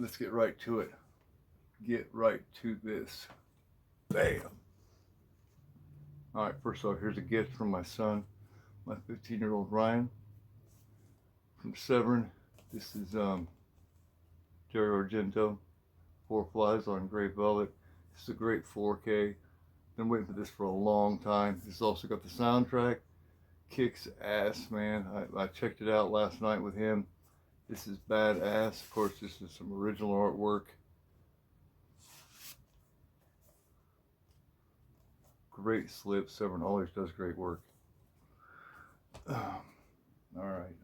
let's get right to it. Get right to this. Bam. All right, first off, here's a gift from my son, my 15-year-old Ryan from Severn. This is Dario Argento, Four Flies on Gray Velvet. This is a great 4K. Been waiting for this for a long time. This also got the soundtrack. Kicks ass, man. I checked it out last night with him. This is badass. Of course, this is some original artwork. Great slip. Severn always does great work. All right.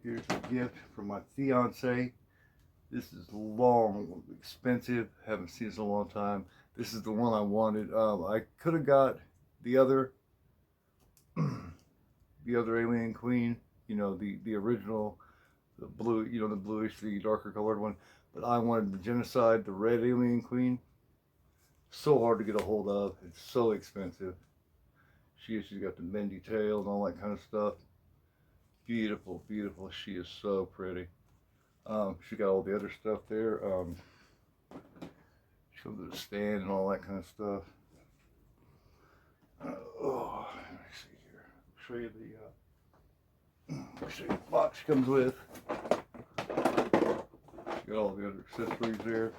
Here's a gift from my fiance. This is long, expensive. Haven't seen this in a long time. This is the one I wanted. I could have got the other, the other Alien Queen. You know, the original, the blue. You know, the bluish, the darker colored one. But I wanted the Genocide, the red Alien Queen. So hard to get a hold of. It's so expensive. She's got the bendy tail and all that kind of stuff. Beautiful, beautiful. She is so pretty. She got all the other stuff there. She comes with a stand and all that kind of stuff. Oh, let me see here. Show you the box she comes with. She got all the other accessories there.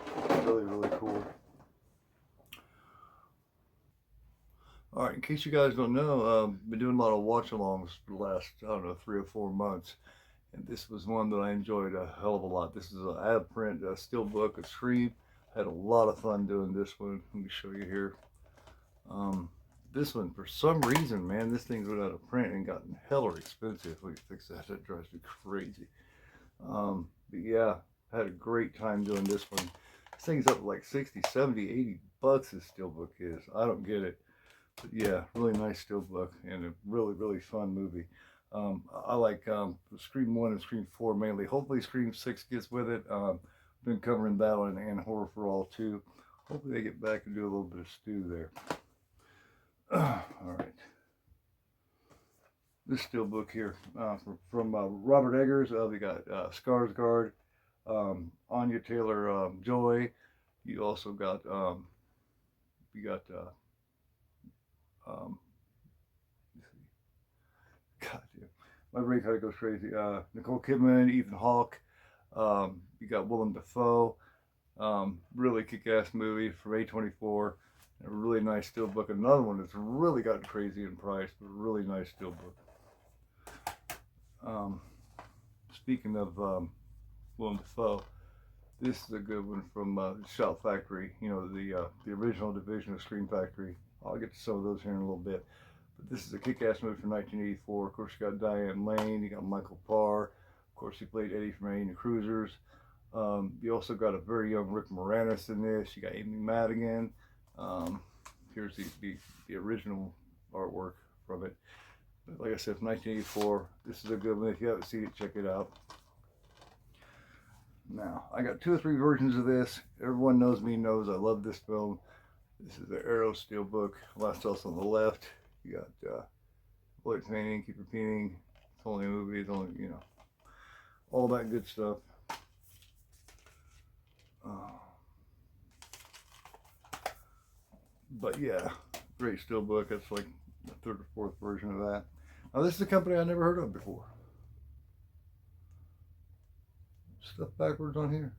Really, really cool. All right, in case you guys don't know, been doing a lot of watch-alongs for the last, I don't know, 3 or 4 months. And this was one that I enjoyed a hell of a lot. This is an ab print steelbook of Scream. Had a lot of fun doing this one. Let me show you here. This one, for some reason, man, this thing's went out of print and gotten hella expensive. Let me fix that. That drives me crazy. But yeah, had a great time doing this one. This thing's up like 60, 70, 80 bucks this steelbook is. I don't get it. But yeah, really nice steelbook and a really, really fun movie. I like Scream 1 and Scream 4 mainly. Hopefully Scream 6 gets with it. Been covering that one and Horror for All too. Hopefully they get back and do a little bit of stew there. All right. This steelbook here from Robert Eggers. We got Skarsgård, Anya Taylor-Joy. You also got God damn, my brain kind of goes crazy. Nicole Kidman, Ethan Hawke. You got Willem Dafoe. Really kick-ass movie from A24. A really nice steelbook. Another one that's really gotten crazy in price, but really nice steelbook. Speaking of Willem Dafoe, this is a good one from Shout Factory. You know, the original division of Scream Factory. I'll get to some of those here in a little bit. But this is a kick-ass movie from 1984. Of course, you got Diane Lane. You got Michael Parr. Of course, he played Eddie from Alien Cruisers. You also got a very young Rick Moranis in this. You got Amy Madigan. Here's the original artwork from it. But like I said, from 1984. This is a good one. If you haven't seen it, check it out. Now, I got 2 or 3 versions of this. Everyone knows me, knows I love this film. This is the Arrow steelbook. Last else on the left. You got Blake painting, keep repeating. It's only a movie. It's only, you know, all that good stuff. But yeah, great steelbook. That's like the 3rd or 4th version of that. Now this is a company I never heard of before. Stuff backwards on here.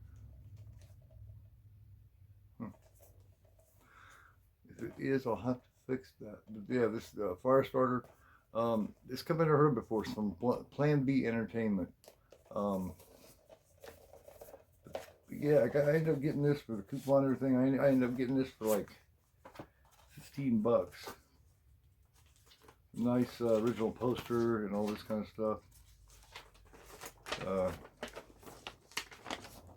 If it is, I'll have to fix that. But yeah, this is Firestarter. This company I never heard before. It's from Plan B Entertainment. Yeah, I ended up getting this for the coupon and everything. I ended up getting this for like 15 bucks. Nice original poster and all this kind of stuff.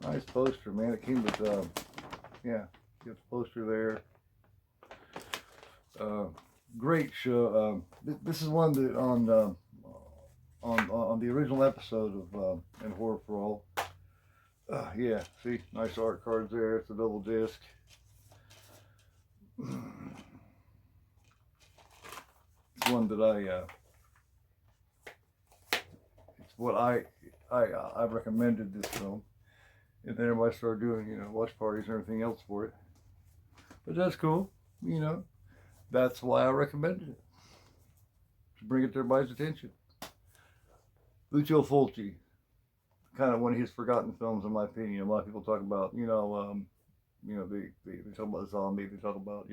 Nice poster, man. It came with, yeah, you got the poster there. Great show. This is one that on the original episode of in Horror for All. Yeah, see, nice art cards there. It's a double disc. It's one that it's what I recommended this film. And then everybody started doing, watch parties and everything else for it. But that's cool. You know, that's why I recommended it, to bring it to everybody's attention. Lucio Fulci, kind of one of his forgotten films, in my opinion. A lot of people talk about, they talk about Zombie, they talk about,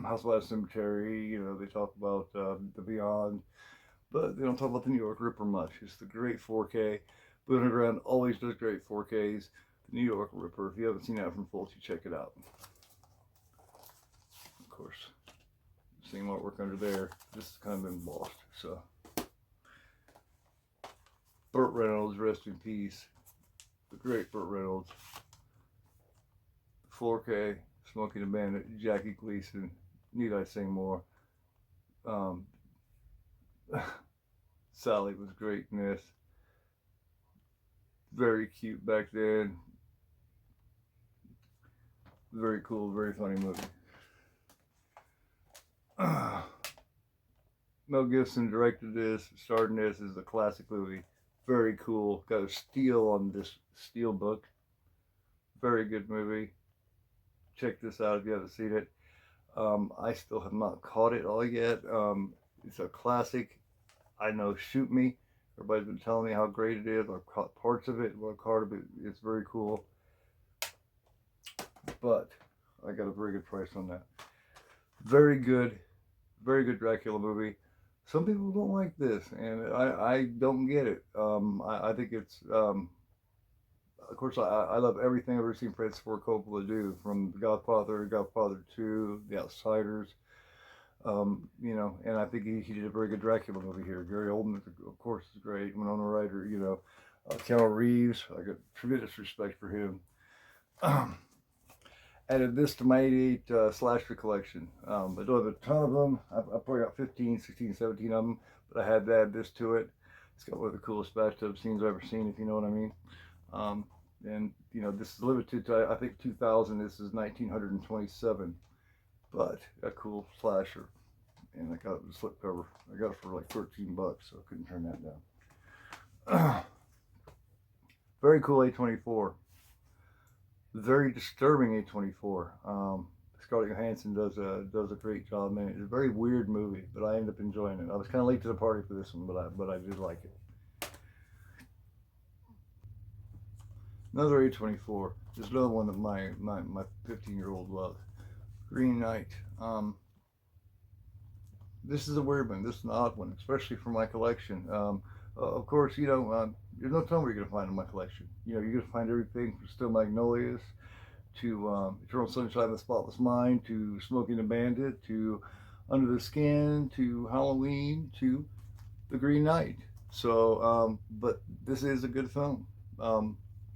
House of Cemetery, they talk about The Beyond, but they don't talk about the New York Ripper much. It's the great 4K. Blue Underground always does great 4Ks. The New York Ripper, if you haven't seen that from Fulci, check it out. Of course, same artwork under there. This has kind of been embossed, so. Burt Reynolds, rest in peace. The great Burt Reynolds. 4K, Smokey the Bandit, Jackie Gleason. Need I say more? Um, Sally was great in this. Very cute back then. Very cool, very funny movie. Mel Gibson directed this, starred in this. Is a classic movie. Very cool. Got a steel on this steel book. Very good movie. Check this out if you haven't seen it. I still have not caught it all yet. It's a classic. I know, shoot me. Everybody's been telling me how great it is. I've caught parts of it. Well, part of it, it's very cool. But I got a very good price on that. Very good Dracula movie. Some people don't like this, and I don't get it. I think it's, of course, I love everything I've ever seen Francis Ford Coppola do, from Godfather, Godfather 2, The Outsiders, and I think he did a very good Dracula movie here. Gary Oldman, of course, is great. Winona Ryder, Keanu Reeves, I got tremendous respect for him. Added this to my 88 slasher collection. I don't have a ton of them. I probably got 15, 16, 17 of them, but I had to add this to it. It's got one of the coolest bathtub scenes I've ever seen, if you know what I mean. And this is limited to, I think, 2000. This is 1927, but a cool slasher. And I got it with a slipcover. I got it for like 13 bucks, so I couldn't turn that down. Very cool A24. Very disturbing A24. Scarlett Johansson does a great job, man. It's a very weird movie, but I ended up enjoying it. I was kind of late to the party for this one, but I did like it. Another A24. There's another one that my 15-year-old loves. Green Knight. This is a weird one. This is an odd one, especially for my collection. Of course, there's no telling where you're gonna find in my collection. You're gonna find everything from Still Magnolias to Eternal Sunshine of the Spotless Mind to Smoking the Bandit to Under the Skin to Halloween to The Green Knight. So, but this is a good film.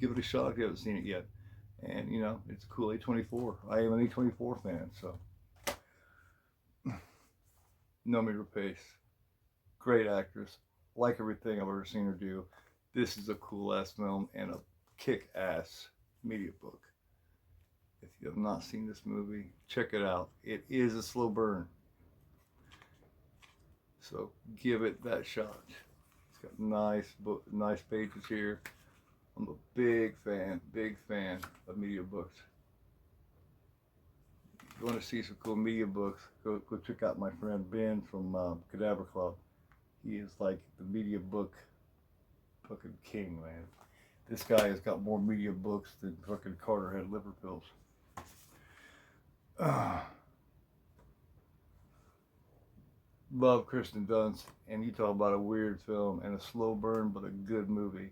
Give it a shot if you haven't seen it yet. And it's a cool A24. I am an A24 fan, so. Noomi Rapace, great actress. Like everything I've ever seen her do. This is a cool ass film and a kick ass media book. If you have not seen this movie, check it out. It is a slow burn, so give it that shot. It's got nice pages here. I'm a big fan of media books. If you want to see some cool media books, go check out my friend Ben from Cadaver Club. He is like the media book fucking king, man. This guy has got more media books than fucking Carter had liver pills. Love Kristen Dunst, and you talk about a weird film and a slow burn, but a good movie.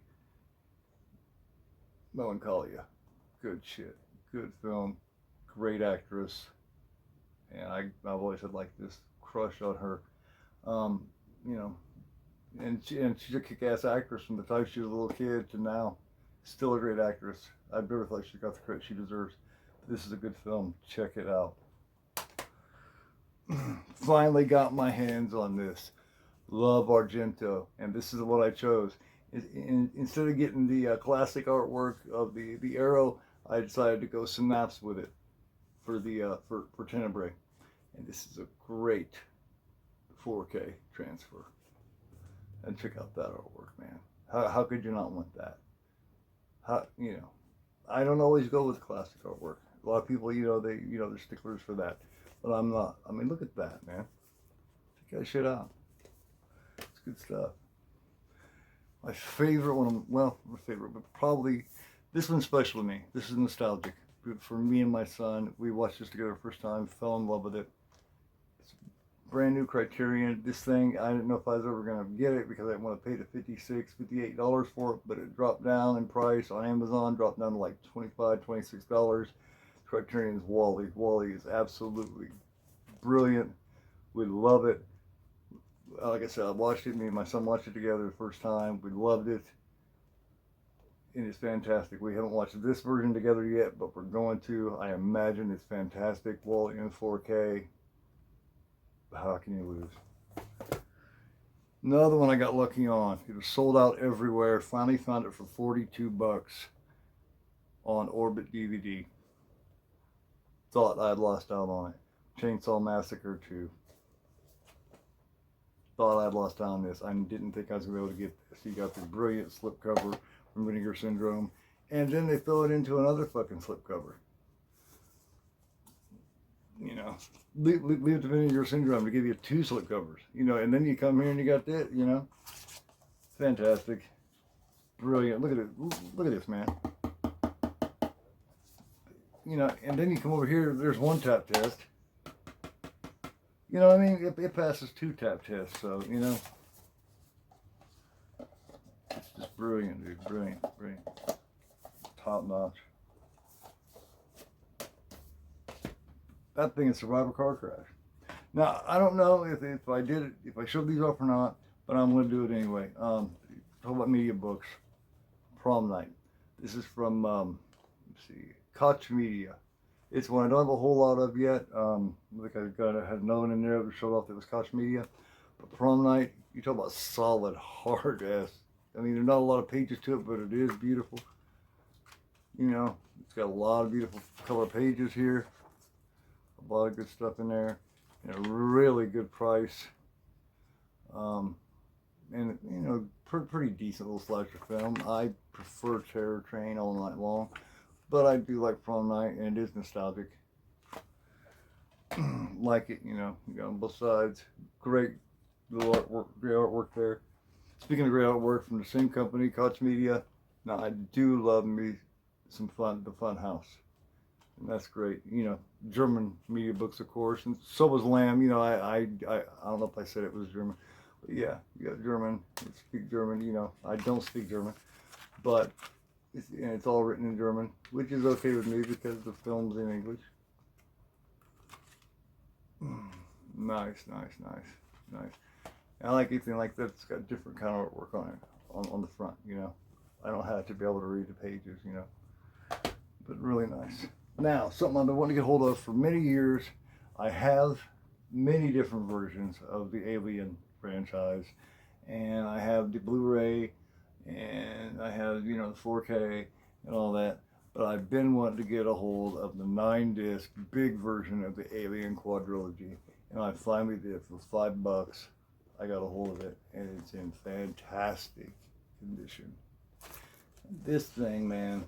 Melancholia, good shit, good film, great actress, and I've always had like this crush on her. And she's a kick-ass actress from the time she was a little kid to now. Still a great actress. I've never thought she got the credit she deserves. This is a good film. Check it out. Finally got my hands on this. Love Argento, and this is the one I chose. Instead of getting the classic artwork of the Arrow, I decided to go Synapse with it for Tenebrae, and this is a great 4K transfer. And check out that artwork, man. How could you not want that? How, I don't always go with classic artwork. A lot of people, they're sticklers for that, but I'm not. I mean, look at that, man. Check that shit out. It's good stuff. My favorite one, well, my favorite, but probably this one's special to me. This is nostalgic. For me and my son, we watched this together first time, fell in love with it. It's brand new Criterion. This thing, I didn't know if I was ever going to get it because I didn't want to pay the $56, $58 for it, but it dropped down in price on Amazon, dropped down to like $25, $26. Criterion's Wally. Wally is absolutely brilliant. We love it. Like I said, I watched it. Me and my son watched it together the first time. We loved it. And it's fantastic. We haven't watched this version together yet, but we're going to. I imagine it's fantastic. Wally in 4K. How can you lose? Another one I got lucky on. It was sold out everywhere. Finally found it for 42 bucks on Orbit DVD. Thought I'd lost out on it. Chainsaw Massacre 2. Thought I'd lost out on this. I didn't think I was going to be able to get this. You got the brilliant slipcover from Vinegar Syndrome, and then they fill it into another fucking slipcover. Leave it to Vinegar Syndrome to give you 2 slipcovers. And then you come here and you got this. Fantastic, brilliant. Look at it. Look at this, man. And then you come over here. There's 1 tap test. You know what I mean? It passes 2 tap tests, so, it's just brilliant, dude. Brilliant. Top notch. That thing is Survivor Car Crash. Now, I don't know if I showed these off or not, but I'm going to do it anyway. Talk about media books. Prom Night. This is from, let's see, Koch Media. It's one I don't have a whole lot of yet. Like I had another one in there that showed off that was Koch Media. But Prom Night, you talk about solid, hard ass. I mean, there's not a lot of pages to it, but it is beautiful. It's got a lot of beautiful color pages here. A lot of good stuff in there. And a really good price. And, pretty decent little slasher film. I prefer Terror Train All Night Long. But I do like Prom Night, and it is nostalgic. Like it, you got on both sides. Great little artwork, great artwork there. Speaking of great artwork from the same company, Koch Media. Now I do love me some the Fun House, and that's great. German media books, of course, and so was Lamb. I don't know if I said it was German, but yeah, you got German. You speak German. I don't speak German, but. It's all written in German, which is okay with me because the film's in English. Nice. I like anything like that. It's got different kind of artwork on it, on the front. I don't have to be able to read the pages. But really nice. Now, something I've been wanting to get hold of for many years. I have many different versions of the Alien franchise, and I have the Blu-ray. And I have, the 4K and all that. But I've been wanting to get a hold of the 9-disc big version of the Alien quadrilogy. And I finally did for $5. I got a hold of it. And it's in fantastic condition. This thing, man.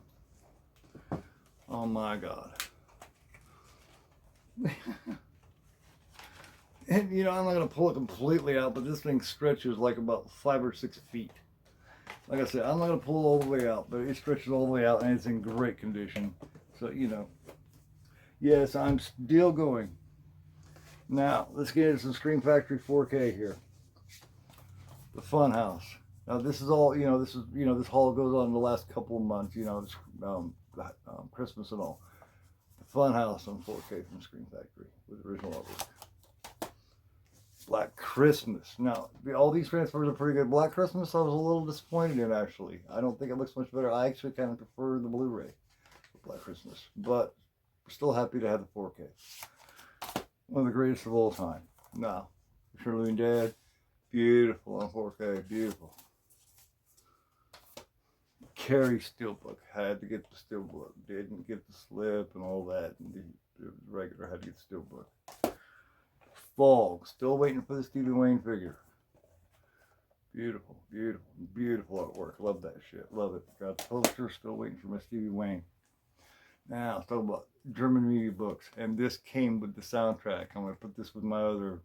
Oh my God. And, I'm not going to pull it completely out. But this thing stretches like about 5 or 6 feet. Like I said, I'm not going to pull it all the way out, but it stretches all the way out and it's in great condition. So, yes, I'm still going. Now, let's get into some Scream Factory 4K here. The Funhouse. Now, this is all, this haul goes on in the last couple of months, Christmas and all. The Funhouse on 4K from Scream Factory with original artwork. Black Christmas. Now, all these transfers are pretty good. Black Christmas, I was a little disappointed in, actually. I don't think it looks much better. I actually kind of prefer the Blu-ray for Black Christmas. But we're still happy to have the 4K. One of the greatest of all time. Now, Shirley and Dad, beautiful on 4K. Beautiful. Carrie Steelbook. Had to get the Steelbook. Didn't get the slip and all that. And the regular had to get the Steelbook. Fog, still waiting for the Stevie Wayne figure. Beautiful, beautiful, beautiful artwork. Love that shit. Love it. Got the poster. Still waiting for my Stevie Wayne. Now, let's talk about German media books. And this came with the soundtrack. I'm going to put this with my other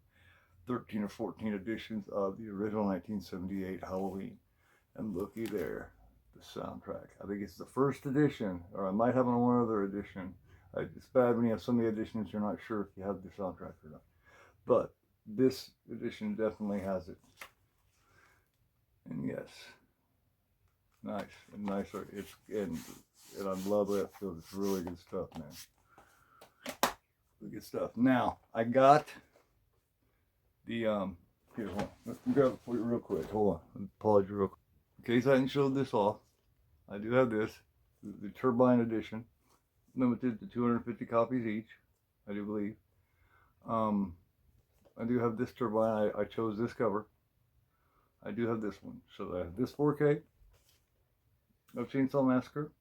13 or 14 editions of the original 1978 Halloween. And looky there, the soundtrack. I think it's the first edition, or I might have one other edition. It's bad when you have so many editions, you're not sure if you have the soundtrack or not. But this edition definitely has it. And yes, nice and nicer. It's and I love that film. It's really good stuff, man. Really good stuff. Now I got the here, hold on. Let me grab it for you real quick. Hold on. Apologize real quick. In case I hadn't showed this off, I do have this, the Turbine edition, limited to 250 copies each, I do believe. I do have this Turbine. I chose this cover. I do have this one. So I have this 4K of Chainsaw Massacre.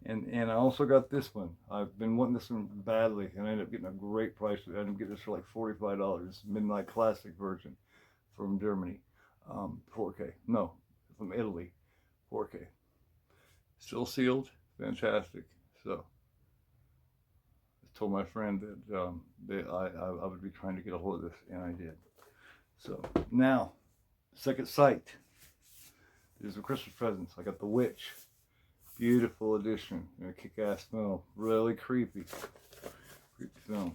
And I also got this one. I've been wanting this one badly, and I ended up getting a great price. I ended up getting this for like $45. Midnight Classic version from Germany. 4K. No, from Italy. 4K. Still sealed. Fantastic. So I told my friend that I would be trying to get a hold of this, and I did. So now, Second Sight. These are Christmas presents. I got The Witch. Beautiful edition. A kick-ass film. Really creepy. Creepy film.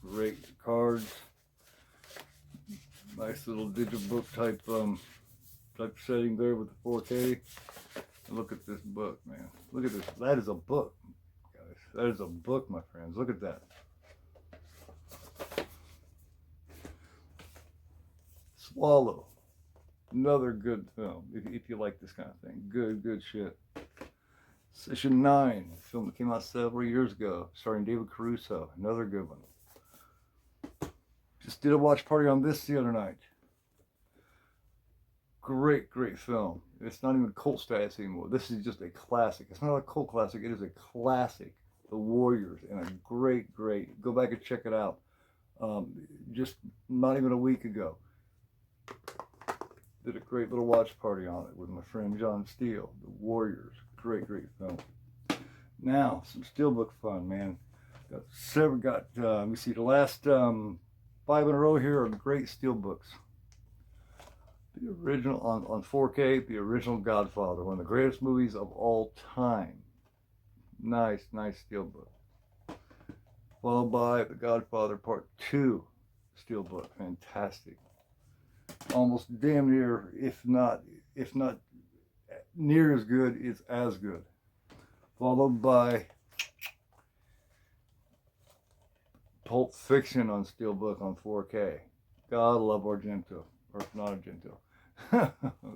Great cards. Nice little digital book type setting there with the 4K. And look at this book, man. Look at this. That is a book, guys. That is a book, my friends. Look at that. Swallow. Another good film, if you like this kind of thing. Good shit. Session 9, a film that came out several years ago, starring David Caruso. Another good one. Just did a watch party on this the other night. Great film. It's not even cult status anymore. This is just a classic. It's not a cult classic. It is a classic. The Warriors, and a great. Go back and check it out. Just not even a week ago. Did a great little watch party on it with my friend John Steele. The Warriors. Great film. Now, some steelbook fun, man. Let me see, the last 5 in a row here are great steelbooks. The original, on 4K, the original Godfather, one of the greatest movies of all time. Nice steelbook. Followed by The Godfather Part 2 steelbook. Fantastic. Almost damn near, if not near as good, is as good. Followed by Pulp Fiction on steelbook on 4K. God love Argento, or not Argento,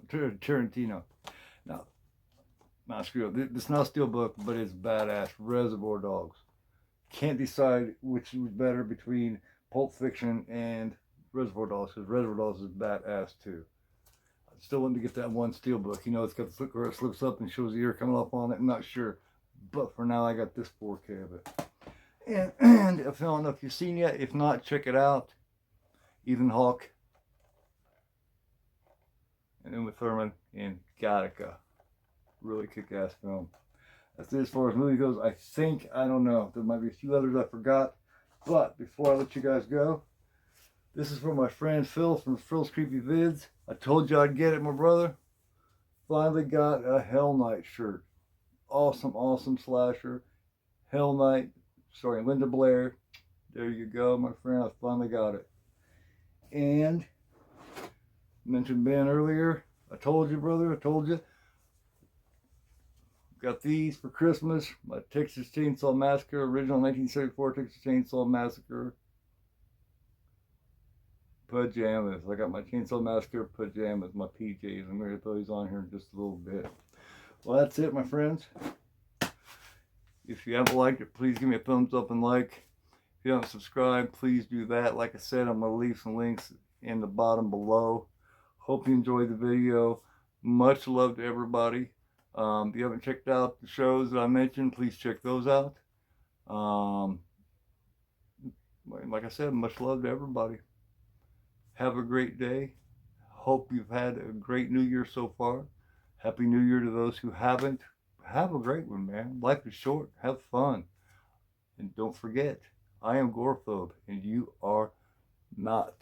Tarantino. Now screw it. It's not steelbook, but it's badass. Reservoir Dogs. Can't decide which is better between Pulp Fiction and Reservoir Dogs, because Reservoir Dogs is badass too. I still want to get that one steelbook. You know, it's got the flip where it slips up and shows the ear coming up on it. I'm not sure, but for now I got this 4K of it. And if I don't know if you've seen yet, if not, check it out. Ethan Hawke and Uma Thurman in Gattaca. Really kick-ass film. That's it as far as movie goes. I don't know. There might be a few others I forgot. But before I let you guys go, this is from my friend Phil from Phil's Creepy Vids. I told you I'd get it, my brother. Finally got a Hell Night shirt. Awesome slasher. Hell Night, starring Linda Blair. There you go, my friend. I finally got it. And mentioned Ben earlier. I told you, brother. I told you. Got these for Christmas. My Texas Chainsaw Massacre, original 1974 Texas Chainsaw Massacre pajamas. I got my Chainsaw Massacre pajamas, my PJs. I'm going to throw these on here in just a little bit. Well, that's it, my friends. If you haven't liked it, please give me a thumbs up and like. If you haven't subscribed, please do that. Like I said, I'm going to leave some links in the bottom below. Hope you enjoyed the video. Much love to everybody. If you haven't checked out the shows that I mentioned, please check those out. Like I said, much love to everybody. Have a great day. hope you've had a great New Year so far. Happy New Year to those who haven't. Have a great one, man. Life is short. Have fun. And don't forget, I am agoraphobe and you are not.